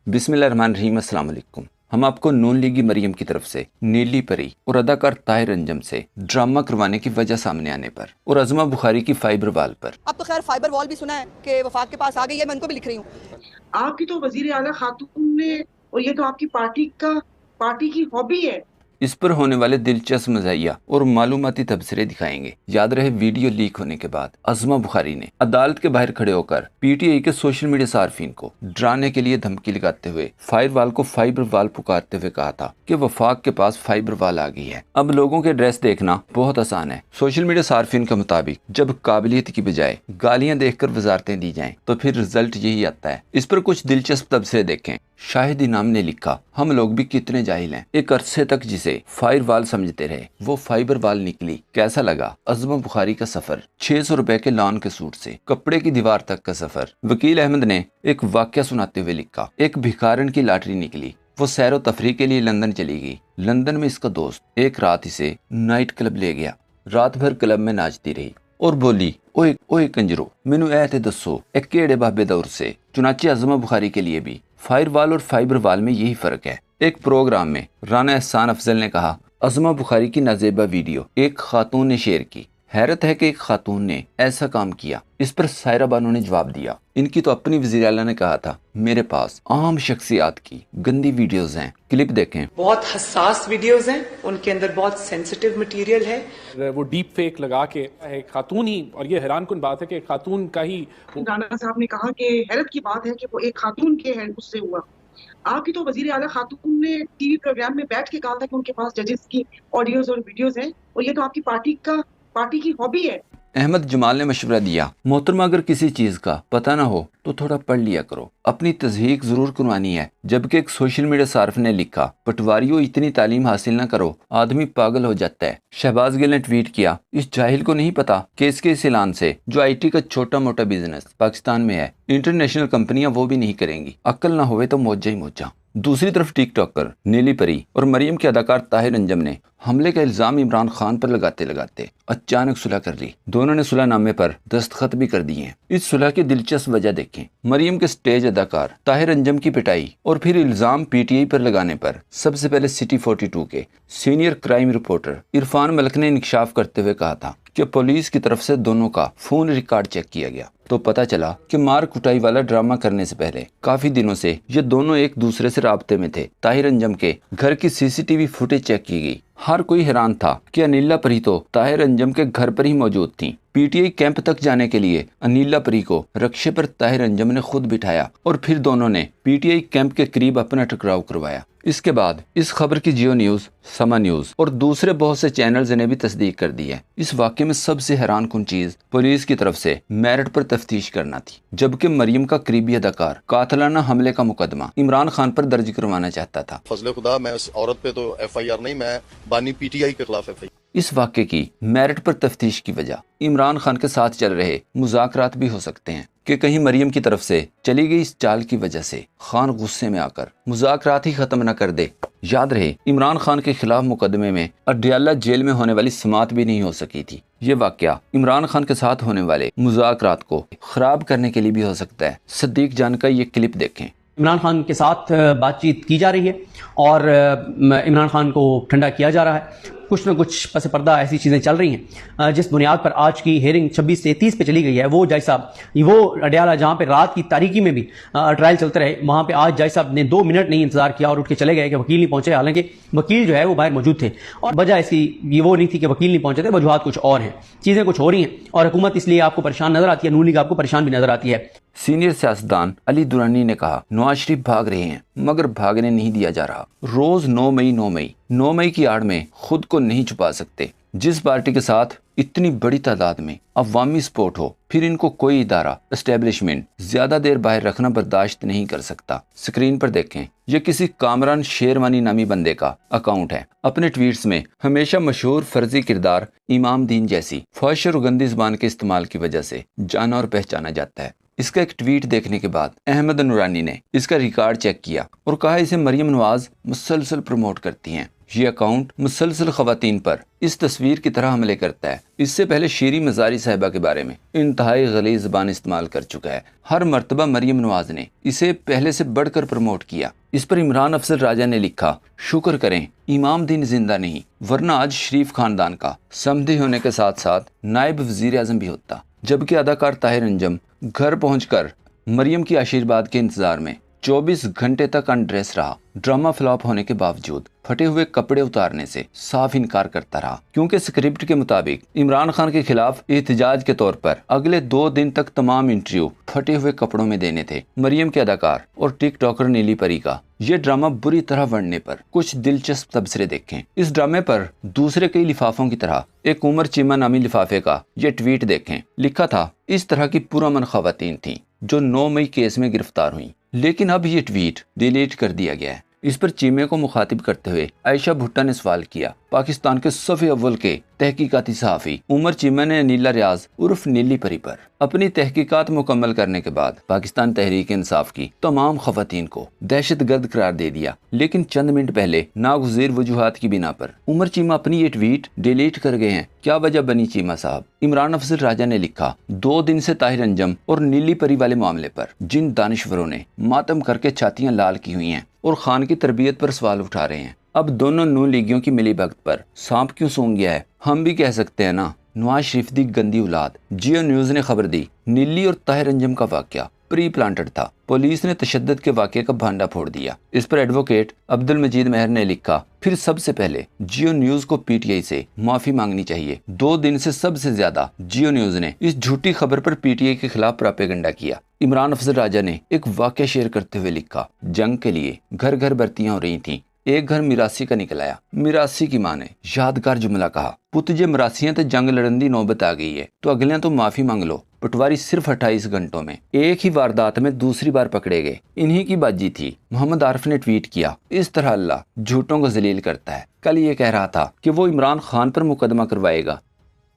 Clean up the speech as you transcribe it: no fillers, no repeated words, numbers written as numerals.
बिस्मिल्लाहिर्रहमानिर्रहीम। अस्सलाम वालेकुम। हम आपको नून लीगी मरियम की तरफ से नीली परी और अदाकार ताहिर अंजम से ड्रामा करवाने की वजह सामने आने पर और अज़मा बुखारी की फाइबर वाल पर। अब तो खैर फाइबर वॉल भी सुना है कि वफाक के पास आ गई है, मैं उनको भी लिख रही हूँ। आपकी तो वजीर आला खातून ने, और ये तो आपकी पार्टी की हॉबी है। इस पर होने वाले दिलचस्प मज़ाहिया और मालूमाती तबसरे दिखाएंगे। याद रहे, वीडियो लीक होने के बाद अज़मा बुखारी ने अदालत के बाहर खड़े होकर पीटीआई के सोशल मीडिया सार्फिन को डराने के लिए धमकी लगाते हुए फायरवाल को फाइबर वाल पुकारते हुए कहा था कि वफाक के पास फाइबर वाल आ गई है। अब लोगों के ड्रेस देखना बहुत आसान है। सोशल मीडिया सार्फिन के मुताबिक जब काबिलियत की बजाय गालियां देखकर वजारतें दी जाएं तो फिर रिजल्ट यही आता है। इस पर कुछ दिलचस्प तबसरे देखें। शाहिद इनाम ने लिखा, हम लोग भी कितने जाहिल हैं। एक अरसे तक जिसे फायर वाल समझते रहे वो फाइबर वाल निकली। कैसा लगा अज़मा बुखारी का सफर? 600 रुपए के लॉन के सूट से कपड़े की दीवार तक का सफर। वकील अहमद ने एक वाक्य सुनाते हुए लिखा, एक भिखारन की लॉटरी निकली। वो सैरो तफरी के लिए लंदन चली गई। लंदन में इसका दोस्त एक रात इसे नाइट क्लब ले गया। रात भर क्लब में नाचती रही और बोली, ओए ओए कंजरो, मैनू ऐ ते दसो ए केड़े बाबे दौर से। चुनाचे अज़मा बुखारी के लिए भी फायर वाल और फाइबर वाल में यही फर्क है। एक प्रोग्राम में राना एहसान अफजल ने कहा, अज़मा बुखारी की नाजेबा वीडियो एक खातून ने शेयर की। हैरत है कि एक खातून ने ऐसा काम किया। इस पर सायरा बानो ने जवाब दिया, इनकी तो अपनी वज़ीर आला ने कहा था, मेरे पास आम शख्सियात की गंदी वीडियोस हैं। क्लिप देखें। बहुत हसास वीडियोस हैं, उनके अंदर बहुत सेंसिटिव मटेरियल है। वो डीप फेक लगा के एक खातून ही, और ये हैरान कुन बात है कि खातून का ही। राना साहब ने कहा कि हैरत की बात है कि वो एक खातून के हैंड उससे हुआ। आपकी तो वजीर आला खातून ने टीवी प्रोग्राम में बैठ के कहा था कि उनके पास जजेस की ऑडियोज और वीडियोस हैं, और ये तो आपकी पार्टी की हॉबी है। अहमद जमाल ने मशवरा दिया, मोहतरमा अगर किसी चीज का पता ना हो तो थोड़ा पढ़ लिया करो, अपनी तस्दीक जरूर करवानी है। जबकि एक सोशल मीडिया सार्फ ने लिखा, पटवारियों इतनी तालीम हासिल ना करो, आदमी पागल हो जाता है। शहबाज गिल ने ट्वीट किया, इस जाहिल को नहीं पता कि इसके इस ऐलान से जो आईटी का छोटा मोटा बिजनेस पाकिस्तान में है, इंटरनेशनल कंपनियां वो भी नहीं करेंगी। अक्ल ना होवे तो मोजा ही मोजा। दूसरी तरफ टिकटॉकर नीली परी और मरियम के अदाकार ताहिर अंजम ने हमले का इल्जाम इमरान खान पर लगाते लगाते अचानक सुलह कर ली। दोनों ने सुलहनामे पर दस्तखत भी कर दिए हैं। इस सुलह की दिलचस्प वजह देखें। मरियम के स्टेज अदाकार ताहिर अंजम की पिटाई और फिर इल्जाम पीटीआई पर लगाने पर सबसे पहले सिटी 42 के senior crime reporter Irfan Malik ने इंकशाफ करते हुए कहा था कि पुलिस की तरफ से दोनों का फोन रिकॉर्ड चेक किया गया तो पता चला कि मार कुटाई वाला ड्रामा करने से पहले काफी दिनों से ये दोनों एक दूसरे से राब्ते में थे। ताहिर अंजम के घर की सीसीटीवी फुटेज चेक की गई। हर कोई हैरान था कि अनिला परी तो ताहिर अंजम के घर पर ही मौजूद थी। पीटीआई कैंप तक जाने के लिए अनिला परी को रक्शे पर ताहिर अंजम ने खुद बिठाया और फिर दोनों ने पीटीआई कैंप के करीब अपना टकराव करवाया। इसके बाद इस खबर की जियो न्यूज, समा न्यूज और दूसरे बहुत से चैनल्स ने भी तस्दीक कर दी है। इस वाक़े में सबसे हैरान कुन चीज पुलिस की तरफ से मेरिट पर तफ्तीश करना थी, जबकि मरियम का करीबी अदाकार कातलाना हमले का मुकदमा इमरान खान पर दर्ज करवाना चाहता था। फजले खुदा, मैं उस औरत पे तो एफआईआर नहीं, मैं बानी पीटीआई के खिलाफ एफआईआर। इस वाक़े की मेरिट पर तफ्तीश की वजह इमरान खान के साथ चल रहे मुज़ाकरात भी हो सकते हैं कि कहीं मरियम की तरफ से चली गई इस चाल की वजह से खान गुस्से में आकर मुज़ाकरात ही खत्म न कर दे। याद रहे, इमरान खान के खिलाफ मुकदमे में अडयाला जेल में होने वाली समात भी नहीं हो सकी थी। ये वाकया इमरान खान के साथ होने वाले मुज़ाकरात को खराब करने के लिए भी हो सकता है। सदीक जान का ये क्लिप देखें। इमरान खान के साथ बातचीत की जा रही है और इमरान खान को ठंडा किया जा रहा है। कुछ न कुछ पस पर्दा ऐसी चीज़ें चल रही हैं जिस बुनियाद पर आज की हेयरिंग 26 से 30 पे चली गई है। वो जज साहब, वो अडयाला जहाँ पे रात की तारीकी में भी ट्रायल चलते रहे, वहाँ पे आज जज साहब ने 2 मिनट नहीं इंतजार किया और उठ के चले गए कि वकील नहीं पहुंचे। हालांकि वकील जो है वो बाहर मौजूद थे और वजह इसकी ये वो नहीं थी कि वकील नहीं पहुंचे थे, वजूहात कुछ और हैं। चीज़ें कुछ हो रही हैं और हुकूमत इसलिए आपको परेशान नजर आती है, नून लीग आपको परेशान भी नजर आती है। सीनियर सियासतदान अली दुरानी ने कहा, नवाज शरीफ भाग रहे हैं मगर भागने नहीं दिया जा रहा। रोज 9 मई की आड़ में खुद को नहीं छुपा सकते। जिस पार्टी के साथ इतनी बड़ी तादाद में अवामी सपोर्ट हो, फिर इनको कोई इदारा, एस्टेब्लिशमेंट ज्यादा देर बाहर रखना बर्दाश्त नहीं कर सकता। स्क्रीन पर देखें, ये किसी कामरान शेरवानी नामी बंदे का अकाउंट है। अपने ट्वीट्स में हमेशा मशहूर फर्जी किरदार इमाम दीन जैसी फहश और गंदी जुबान के इस्तेमाल की वजह से जाना और पहचाना जाता है। इसका एक ट्वीट देखने के बाद अहमद नूरानी ने इसका रिकॉर्ड चेक किया और कहा इसे मरियम नवाज मुसलसल प्रमोट करती हैं। یہ اکاؤنٹ مسلسل خواتین پر اس تصویر کی طرح حملے کرتا ہے۔ اس سے پہلے شیریں مزاری صاحبہ کے بارے میں انتہائی غلیظ زبان استعمال کر چکا ہے۔ ہر مرتبہ مریم نواز نے اسے پہلے سے بڑھ کر پروموٹ کیا۔ اس پر عمران افضل راجہ نے لکھا، شکر کریں امام دین زندہ نہیں، ورنہ آج شریف خاندان کا سمدھی ہونے کے ساتھ ساتھ نائب وزیر اعظم بھی ہوتا۔ جبکہ اداکار طاہر انجم گھر پہنچ کر مریم کی آشیرواد کے انتظار میں 24 گھنٹے تک ان ڈریس رہا۔ ڈرامہ فلاپ ہونے کے باوجود پھٹے ہوئے کپڑے اتارنے سے صاف انکار کرتا رہا، کیونکہ اسکرپٹ کے مطابق عمران خان کے خلاف احتجاج کے طور پر اگلے 2 دن تک تمام انٹرویو پھٹے ہوئے کپڑوں میں دینے تھے۔ مریم کے اداکار اور ٹک ٹاکر نیلی پری کا یہ ڈرامہ بری طرح بڑھنے پر کچھ دلچسپ تبصرے دیکھیں۔ اس ڈرامے پر دوسرے کئی لفافوں کی طرح ایک عمر چیمہ نامی لفافے کا یہ ٹویٹ دیکھیں۔ لکھا تھا، اس طرح کی پرامن خواتین تھیں جو 9 مئی کیس میں گرفتار ہوئیں، لیکن اب یہ ٹویٹ ڈیلیٹ کر دیا گیا ہے۔ اس پر چیمے کو مخاطب کرتے ہوئے عائشہ بھٹہ نے سوال کیا۔ پاکستان کے صف اول کے تحقیقاتی صحافی عمر چیمہ نے انیلا ریاض عرف نیلی پری پر اپنی تحقیقات مکمل کرنے کے بعد پاکستان تحریک انصاف کی تمام خواتین کو دہشت گرد قرار دے دیا، لیکن چند منٹ پہلے ناگزیر وجوہات کی بنا پر عمر چیمہ اپنی یہ ٹویٹ ڈیلیٹ کر گئے ہیں۔ کیا وجہ بنی چیمہ صاحب؟ عمران افضل راجہ نے لکھا، 2 دن سے طاہر انجم اور نیلی پری والے معاملے پر جن دانشوروں نے ماتم کر کے چھاتیاں لال کی ہوئی ہیں اور خان کی تربیت پر سوال اٹھا رہے ہیں، اب دونوں نون لیگیوں کی ملی بھگت پر سانپ کیوں سونگ گیا ہے؟ ہم بھی کہہ سکتے ہیں نا، نواز شریف دی گندی اولاد۔ جیو نیوز نے خبر دی، نیلی اور طاہر انجم کا واقعہ پری پلانٹڈ تھا، پولیس نے تشدد کے واقعے کا بھانڈا پھوڑ دیا۔ اس پر ایڈوکیٹ عبد المجید مہر نے لکھا، پھر سب سے پہلے جیو نیوز کو پی ٹی آئی سے معافی مانگنی چاہیے۔ 2 دن سے سب سے زیادہ جیو نیوز نے اس جھوٹی خبر پر پی ٹی آئی کے خلاف پراپیگنڈا کیا۔ عمران افضل راجہ نے ایک واقعہ شیئر کرتے ہوئے لکھا، جنگ کے لیے گھر گھر بھرتیاں ہو رہی تھیں، ایک گھر میراسی کا نکل آیا۔ میراسی کی ماں نے یادگار جملہ کہا، پت جے مراسیاں تے جنگ لڑن دی نوبت آ گئی ہے تو اگلیاں تو معافی مانگ لو۔ پٹواری صرف 28 گھنٹوں میں ایک ہی واردات میں دوسری بار پکڑے گئے، انہی کی باجی تھی۔ محمد عارف نے ٹویٹ کیا، اس طرح اللہ جھوٹوں کو ذلیل کرتا ہے۔ کل یہ کہہ رہا تھا کہ وہ عمران خان پر مقدمہ کروائے گا،